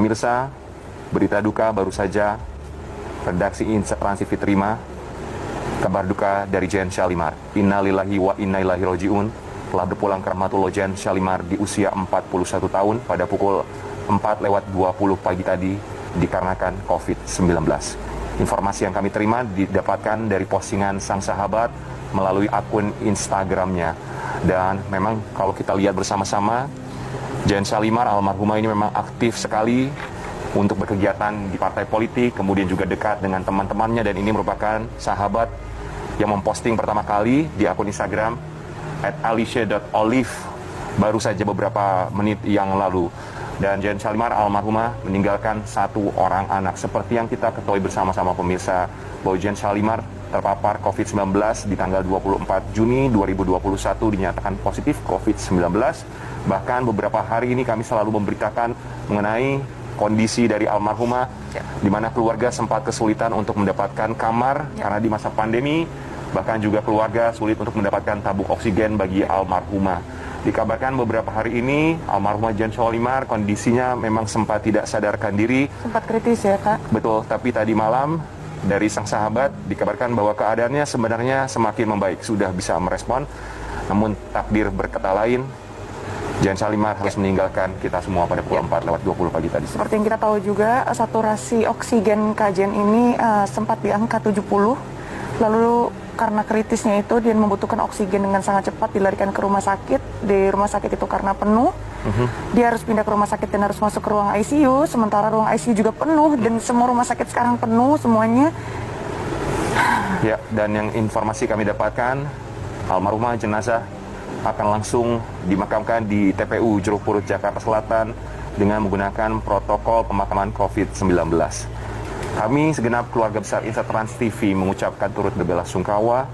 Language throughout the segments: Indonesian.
Pemirsa, berita duka baru saja redaksi Trans TV terima kabar duka dari Jen Syalimar. Innalillahi wa inna ilaihi rajiun. Telah berpulang ke rahmatullah Jen Syalimar di usia 41 tahun pada pukul 4:20 pagi tadi dikarenakan COVID-19. Informasi yang kami terima didapatkan dari postingan sang sahabat melalui akun Instagramnya. Dan memang kalau kita lihat bersama-sama, Jen Syalimar almarhumah ini memang aktif sekali untuk berkegiatan di partai politik, kemudian juga dekat dengan teman-temannya, dan ini merupakan sahabat yang memposting pertama kali di akun Instagram @alicia.olive baru saja beberapa menit yang lalu. Dan Jen Syalimar almarhumah meninggalkan satu orang anak. Seperti yang kita ketahui bersama-sama pemirsa, bahwa Jen Syalimar terpapar COVID-19 di tanggal 24 Juni 2021 dinyatakan positif COVID-19. Bahkan beberapa hari ini kami selalu memberitakan mengenai kondisi dari almarhumah, di mana keluarga sempat kesulitan untuk mendapatkan kamar karena di masa pandemi, bahkan juga keluarga sulit untuk mendapatkan tabung oksigen bagi almarhumah. Dikabarkan beberapa hari ini almarhumah Jen Syalimar kondisinya memang sempat tidak sadarkan diri. Sempat kritis ya, Kak? Betul, tapi tadi malam dari sang sahabat dikabarkan bahwa keadaannya sebenarnya semakin membaik, sudah bisa merespon. Namun takdir berkata lain, Jen Syalimar harus meninggalkan kita semua pada pukul 4:20 pagi tadi. Seperti yang kita tahu juga, saturasi oksigen Jen ini sempat di angka 70. Lalu karena kritisnya itu dia membutuhkan oksigen dengan sangat cepat, dilarikan ke rumah sakit. Di rumah sakit itu karena penuh, dia harus pindah ke rumah sakit dan harus masuk ke ruang ICU. Sementara ruang ICU juga penuh dan semua rumah sakit sekarang penuh semuanya. Ya, dan yang informasi kami dapatkan, almarhumah jenazah akan langsung dimakamkan di TPU Jeruk Purut, Jakarta Selatan dengan menggunakan protokol pemakaman COVID-19. Kami segenap keluarga besar Trans TV mengucapkan turut berbelasungkawa.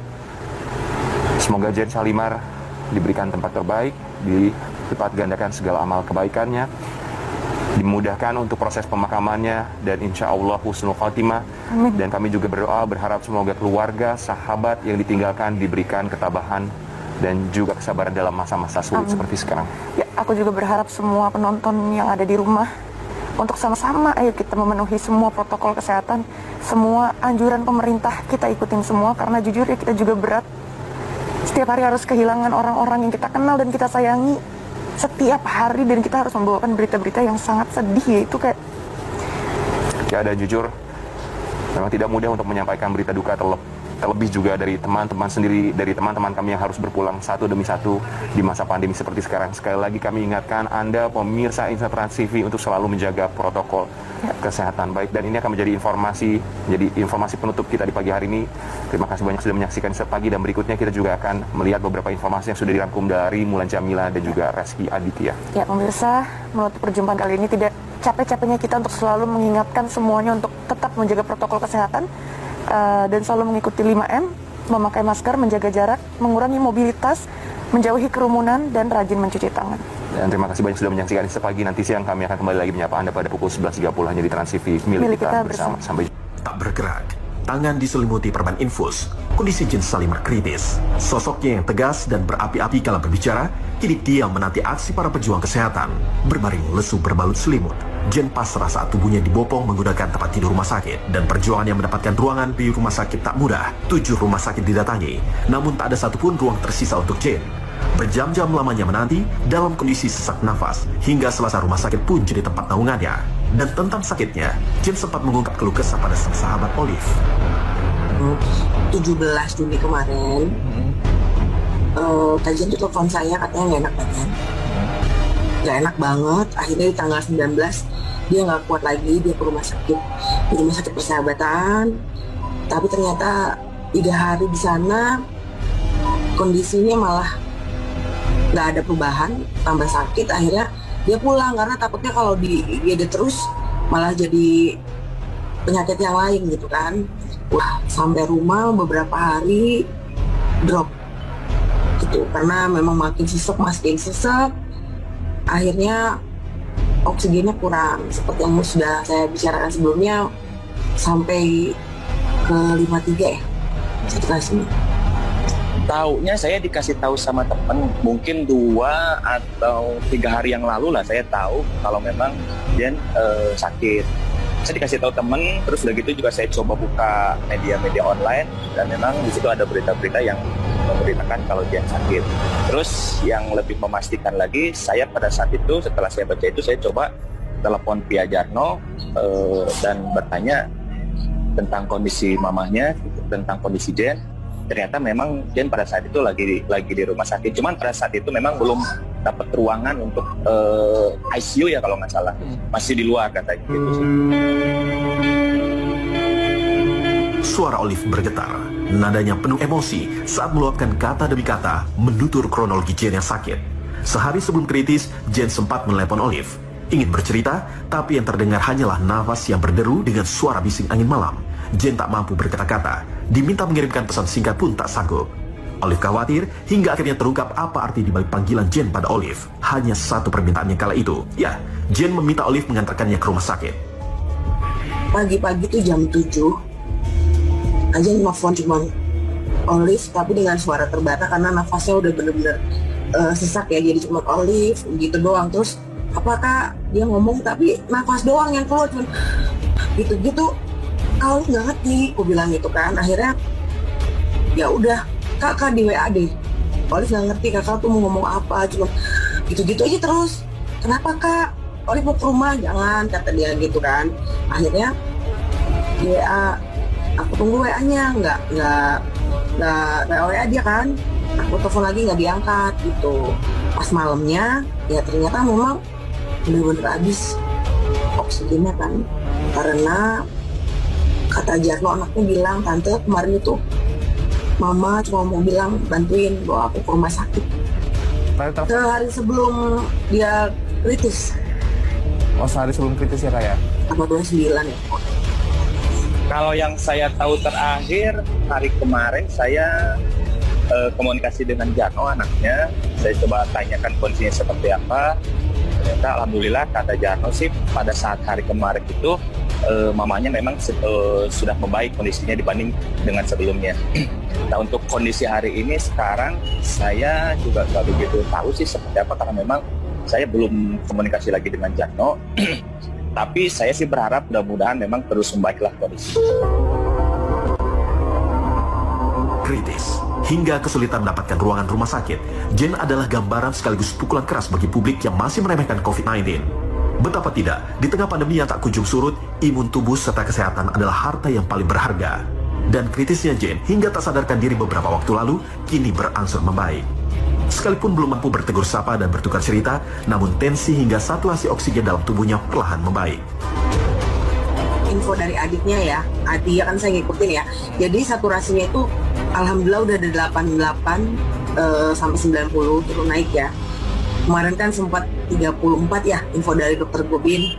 Semoga Jen Syalimar diberikan tempat terbaik, dilipat gandakan segala amal kebaikannya, dimudahkan untuk proses pemakamannya, dan insya Allah husnul khotimah. Dan kami juga berdoa berharap semoga keluarga, sahabat yang ditinggalkan diberikan ketabahan dan juga kesabaran dalam masa-masa sulit seperti sekarang. Ya, aku juga berharap semua penonton yang ada di rumah untuk sama-sama ayo kita memenuhi semua protokol kesehatan, semua anjuran pemerintah kita ikutin semua, karena jujur ya kita juga berat. Setiap hari harus kehilangan orang-orang yang kita kenal dan kita sayangi setiap hari, dan kita harus membawakan berita-berita yang sangat sedih, yaitu kayak ya, dan jujur memang tidak mudah untuk menyampaikan berita duka terlebih juga dari teman-teman sendiri, dari teman-teman kami yang harus berpulang satu demi satu di masa pandemi seperti sekarang. Sekali lagi kami ingatkan Anda pemirsa Trans TV untuk selalu menjaga protokol kesehatan baik, dan ini akan menjadi informasi penutup kita di pagi hari ini. Terima kasih banyak sudah menyaksikan sepagi, dan berikutnya kita juga akan melihat beberapa informasi yang sudah dirangkum dari Mulan Jamila dan juga Reski Aditya. Ya pemirsa, menutup perjumpaan kali ini tidak capek-capeknya kita untuk selalu mengingatkan semuanya untuk tetap menjaga protokol kesehatan, dan selalu mengikuti 5M, memakai masker, menjaga jarak, mengurangi mobilitas, menjauhi kerumunan, dan rajin mencuci tangan. Dan terima kasih banyak sudah menyaksikan sepagi. Nanti siang kami akan kembali lagi menyapa Anda pada pukul 11.30 hanya di Trans TV milik kita bersama. Sampai jumpa. Tak bergerak, tangan diselimuti perban infus. Kondisi Jen Syalimar kritis. Sosoknya yang tegas dan berapi-api kala berbicara, kini diam menanti aksi para pejuang kesehatan. Berbaring lesu berbalut selimut, Jen pasrah saat tubuhnya dibopong menggunakan tempat tidur rumah sakit, dan perjuangan yang mendapatkan ruangan di rumah sakit tak mudah. 7 rumah sakit didatangi, namun tak ada satupun ruang tersisa untuk Jen. Berjam-jam lamanya menanti dalam kondisi sesak nafas, hingga Selasa rumah sakit pun jadi tempat naungannya. Dan tentang sakitnya, Jen sempat mengungkap keluh kesah pada sang sahabat Olive. 17 Juni kemarin, Jen tuh telepon saya, katanya nggak enak badan. Nggak enak banget. Akhirnya di tanggal 19 dia nggak kuat lagi, dia ke rumah sakit, di rumah sakit Persahabatan. Tapi ternyata 3 hari di sana kondisinya malah nggak ada perubahan, tambah sakit. Akhirnya dia pulang karena takutnya kalau dia terus malah jadi penyakit yang lain gitu kan. Wah, sampai rumah beberapa hari drop gitu, karena memang makin sesek. Akhirnya oksigennya kurang, seperti yang sudah saya bicarakan sebelumnya, sampai ke 53 ya saturasinya. Taunya saya dikasih tahu sama teman, mungkin 2 atau 3 hari yang lalu lah saya tahu kalau memang Jen sakit. Saya dikasih tahu teman, terus udah gitu juga saya coba buka media-media online dan memang di situ ada berita-berita yang memberitakan kalau Jen sakit. Terus yang lebih memastikan lagi, saya pada saat itu setelah saya baca itu saya coba telepon via Jarno dan bertanya tentang kondisi mamahnya, tentang kondisi Jen. Ternyata memang Jen pada saat itu lagi di rumah sakit. Cuman pada saat itu memang belum dapat ruangan untuk ICU ya kalau nggak salah. Masih di luar katanya gitu sih. Suara Olive bergetar. Nadanya penuh emosi saat meluapkan kata demi kata menutur kronologi Jen yang sakit. Sehari sebelum kritis, Jen sempat menelepon Olive. Ingin bercerita, tapi yang terdengar hanyalah nafas yang berderu dengan suara bising angin malam. Jen tak mampu berkata-kata, diminta mengirimkan pesan singkat pun tak sanggup. Olive khawatir hingga akhirnya terungkap apa arti dibalik panggilan Jen pada Olive. Hanya satu permintaannya kala itu. Ya, Jen meminta Olive mengantarkannya ke rumah sakit. Pagi-pagi tuh jam 7 aja nelfon cuman Olive, tapi dengan suara terbata karena nafasnya udah bener-bener sesak ya, jadi cuma Olive gitu doang. Terus apakah dia ngomong tapi nafas doang yang keluar cuman gitu-gitu. Kau nggak ngerti, aku bilang gitu kan. Akhirnya ya udah, kakak di WA deh. Olive nggak ngerti kakak tuh mau ngomong apa, cuma gitu-gitu aja terus. Kenapa kak? Olive mau ke rumah, jangan, kata dia gitu kan. Akhirnya di WA, aku tunggu WA-nya, nggak WA dia kan. Aku telepon lagi nggak diangkat gitu. Pas malamnya, ya ternyata memang bener-bener habis oksigennya kan, karena kata Jarno anaknya bilang, tante kemarin itu mama cuma mau bilang bantuin bawa aku ke rumah sakit. Sehari sebelum dia kritis. Oh, sehari sebelum kritis ya kak ya? Apa 29 ya? Kalau yang saya tahu terakhir hari kemarin saya komunikasi dengan Jarno anaknya. Saya coba tanyakan kondisinya seperti apa. Ternyata alhamdulillah kata Jarno sih pada saat hari kemarin itu mamanya memang sudah membaik kondisinya dibanding dengan sebelumnya. Nah untuk kondisi hari ini sekarang saya juga nggak begitu tahu sih seperti apa karena memang saya belum komunikasi lagi dengan Jarno. Tapi saya sih berharap mudah-mudahan memang terus membaiklah kondisi. Kritis hingga kesulitan mendapatkan ruangan rumah sakit, Jen adalah gambaran sekaligus pukulan keras bagi publik yang masih meremehkan COVID-19. Betapa tidak, di tengah pandemi yang tak kunjung surut, imun tubuh serta kesehatan adalah harta yang paling berharga. Dan kritisnya Jen hingga tak sadarkan diri beberapa waktu lalu, kini berangsur membaik. Sekalipun belum mampu bertegur sapa dan bertukar cerita, namun tensi hingga saturasi oksigen dalam tubuhnya perlahan membaik. Info dari adiknya ya, adik kan saya ngikutin ya. Jadi saturasinya itu alhamdulillah udah ada 88 sampai 90 turun naik ya. Kemarin kan sempat 34 ya info dari dokter Gobin.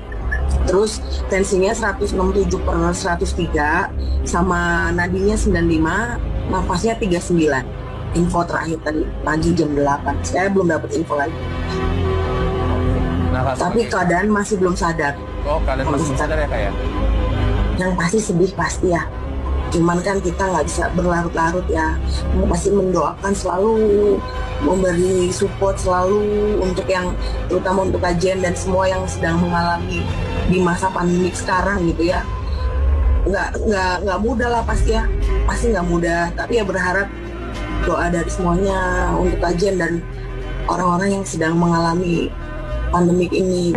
Terus tensinya 167/103 sama nadinya 95, nafasnya 39. Info terakhir tadi pagi jam 8. Saya belum dapat info lagi. Nah, tapi keadaan masih belum sadar. Oh, keadaan masih belum sadar ya kak ya? Yang pasti sedih pasti ya. Cuman kan kita nggak bisa berlarut-larut ya. Pasti mendoakan selalu, memberi support selalu untuk yang terutama untuk kajian dan semua yang sedang mengalami di masa pandemi sekarang gitu ya. Nggak mudah lah pasti ya. Pasti nggak mudah. Tapi ya berharap doa dari semuanya untuk kajian dan orang-orang yang sedang mengalami pandemik ini.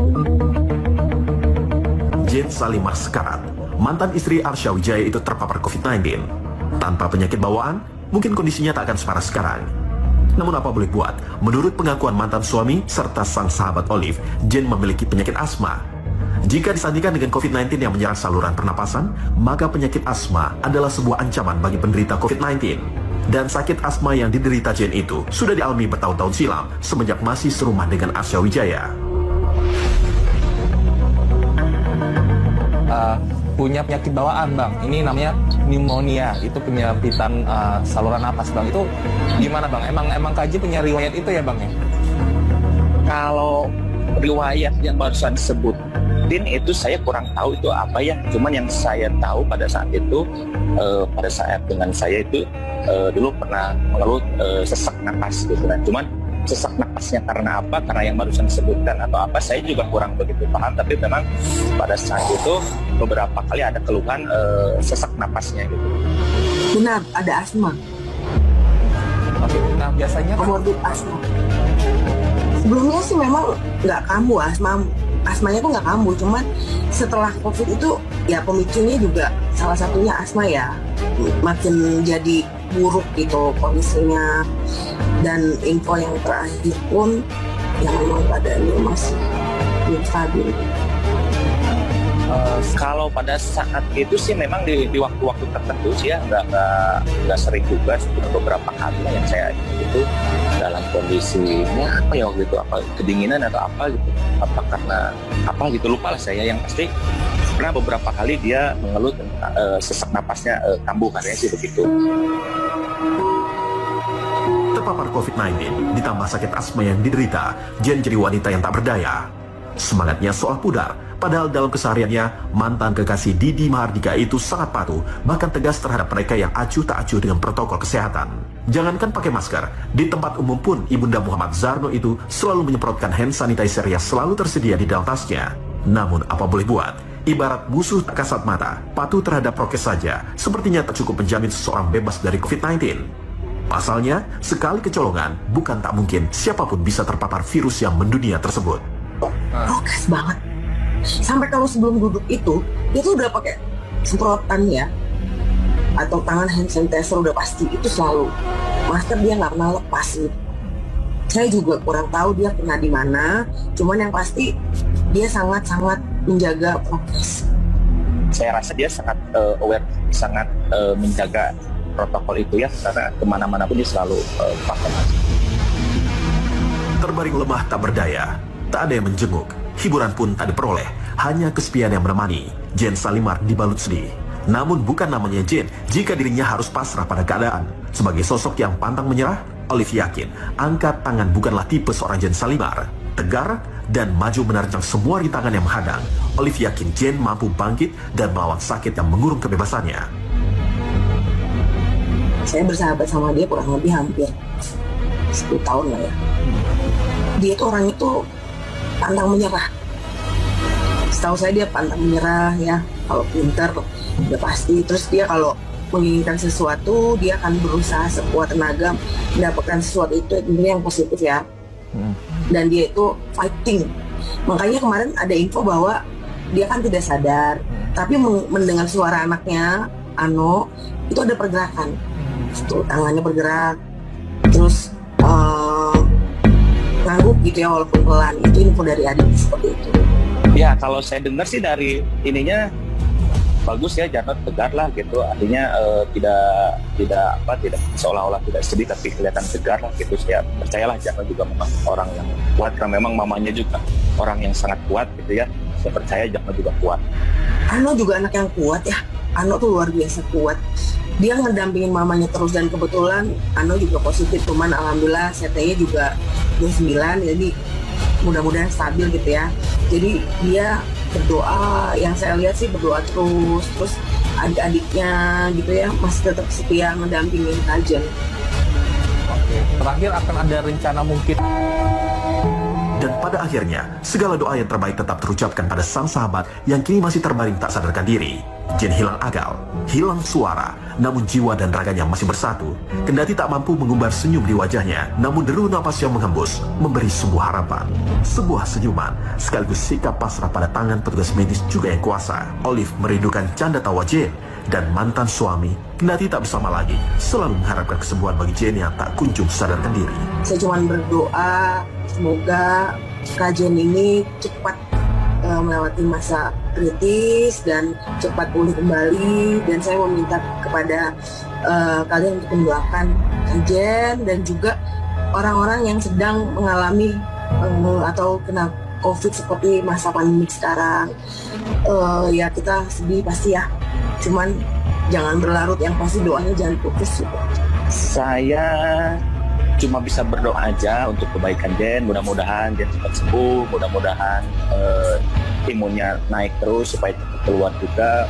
Jen Salimar sekarat. Mantan istri Arsya Wijaya itu terpapar COVID-19. Tanpa penyakit bawaan, mungkin kondisinya tak akan separah sekarang. Namun apa boleh buat, menurut pengakuan mantan suami serta sang sahabat Olive, Jen memiliki penyakit asma. Jika disandingkan dengan COVID-19 yang menyerang saluran pernapasan, maka penyakit asma adalah sebuah ancaman bagi penderita COVID-19. Dan sakit asma yang diderita Jen itu sudah dialami bertahun-tahun silam semenjak masih serumah dengan Arsya Wijaya. Punya penyakit bawaan bang, ini namanya pneumonia, itu penyempitan saluran napas bang. Itu gimana bang? Emang Kaji punya riwayat itu ya bang ya? Kalau riwayat yang barusan disebut COVID-19 itu saya kurang tahu itu apa ya. Cuman yang saya tahu pada saat itu, pada saat dengan saya itu dulu pernah mengeluh sesak napas gitu kan. Cuman sesak napasnya karena apa? Karena yang barusan disebutkan atau apa? Saya juga kurang begitu paham. Tapi memang pada saat itu beberapa kali ada keluhan sesak napasnya gitu. Benar, ada asma. Oke, nah biasanya Komorbid asma. Sebelumnya sih memang nggak kambuh asmanya tuh nggak kambuh, cuman setelah COVID itu ya pemicunya juga salah satunya asma ya, makin jadi buruk gitu kondisinya. Dan info yang terakhir pun yang memang keadaannya masih belum stabil. Kalau pada saat itu sih memang di waktu-waktu tertentu sih ya nggak sering juga, beberapa kali lah yang saya itu dalam kondisinya apa ya waktu itu, apa kedinginan atau apa gitu, apa karena apa gitu lupa lah saya. Yang pasti pernah beberapa kali dia mengeluh sesak napasnya kambuh, katanya sih begitu. Terpapar COVID-19 ditambah sakit asma yang diderita, Jen jadi wanita yang tak berdaya. Semangatnya soal pudar, padahal dalam kesehariannya mantan kekasih Didi Mahardika itu sangat patuh, bahkan tegas terhadap mereka yang acuh tak acuh dengan protokol kesehatan. Jangankan pakai masker, di tempat umum pun Ibunda Muhammad Zarno itu selalu menyemprotkan hand sanitizer yang selalu tersedia di dalam tasnya. Namun apa boleh buat, ibarat musuh tak kasat mata, patuh terhadap prokes saja sepertinya tak cukup menjamin seseorang bebas dari COVID-19. Pasalnya, sekali kecolongan, bukan tak mungkin siapapun bisa terpapar virus yang mendunia tersebut. Prokes banget. Sampai kalau sebelum duduk itu, dia tuh udah pakai semprotan ya, atau tangan hand sanitizer udah pasti itu selalu. Masker dia nggak pernah lepas gitu. Saya juga kurang tahu dia kena di mana. Cuman yang pasti dia sangat-sangat menjaga prokes. Saya rasa dia sangat aware, sangat menjaga protokol itu ya, karena kemana-mana pun dia selalu pakai masker. Terbaring lemah tak berdaya, tak ada yang menjenguk, hiburan pun tak diperoleh, hanya kesepian yang menemani. Jen Salimar dibalut sedih. Namun bukan namanya Jen jika dirinya harus pasrah pada keadaan. Sebagai sosok yang pantang menyerah, Olive yakin angkat tangan bukanlah tipe seorang Jen Salimar. Tegar dan maju menerjang semua rintangan yang menghadang, Olive yakin Jen mampu bangkit dan melawan sakit yang mengurung kebebasannya. Saya bersahabat sama dia kurang lebih hampir 10 tahun lah ya. Dia tuh orang itu pantang menyerah. Setahu saya dia pantang menyerah ya. Kalau pintar udah pasti. Terus dia kalau menginginkan sesuatu, dia akan berusaha sekuat tenaga mendapatkan sesuatu itu yang positif ya. Dan dia itu fighting. Makanya kemarin ada info bahwa dia kan tidak sadar, tapi mendengar suara anaknya Ano itu ada pergerakan. Tuh, tangannya bergerak, terus ngangguk gitu ya walaupun pelan. Itu info dari adik seperti itu. Ya kalau saya dengar sih dari ininya bagus ya, Jarno tegar lah gitu, artinya tidak seolah-olah tidak sedih tapi kelihatan tegar lah gitu. Saya percayalah Jarno juga memang orang yang kuat, karena memang mamanya juga orang yang sangat kuat gitu ya. Saya percaya Jarno juga kuat. Ano juga anak yang kuat ya. Ano tuh luar biasa kuat. Dia ngedampingin mamanya terus, dan kebetulan Ano juga positif, cuman alhamdulillah CT-nya juga 29, jadi mudah-mudahan stabil gitu ya. Jadi dia berdoa, yang saya lihat sih berdoa terus adik-adiknya gitu ya masih tetap setia ngedampingin Kajen. Oke, terakhir akan ada rencana mungkin. Dan pada akhirnya, segala doa yang terbaik tetap terucapkan pada sang sahabat yang kini masih terbaring tak sadarkan diri. Jen hilang akal, hilang suara, namun jiwa dan raganya masih bersatu. Kendati tak mampu mengumbar senyum di wajahnya, namun deru napas yang menghembus memberi sebuah harapan. Sebuah senyuman, sekaligus sikap pasrah pada tangan petugas medis juga yang kuasa. Olive merindukan canda tawa Jen, dan mantan suami, kendati tak bersama lagi, selalu mengharapkan kesembuhan bagi Jen yang tak kunjung sadarkan diri. Saya cuma berdoa, semoga Kajen ini cepat melewati masa kritis dan cepat pulih kembali. Dan saya meminta kepada kalian untuk mendoakan Kajen dan juga orang-orang yang sedang mengalami atau kena COVID seperti masa pandemi sekarang. Ya kita sedih pasti ya, cuman jangan berlarut, yang pasti doanya jangan putus gitu. Saya cuma bisa berdoa aja untuk kebaikan Jen, mudah-mudahan Jen cepat sembuh, mudah-mudahan imunnya naik terus supaya cepat keluar juga.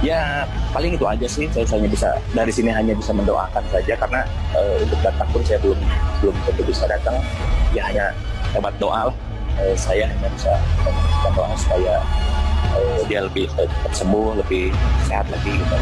Ya paling itu aja sih, saya hanya bisa dari sini hanya bisa mendoakan saja, karena untuk datang pun saya belum tentu bisa datang, ya hanya lewat doa lah. Saya hanya bisa mendoa supaya dia lebih cepat sembuh, lebih sehat lagi gitu.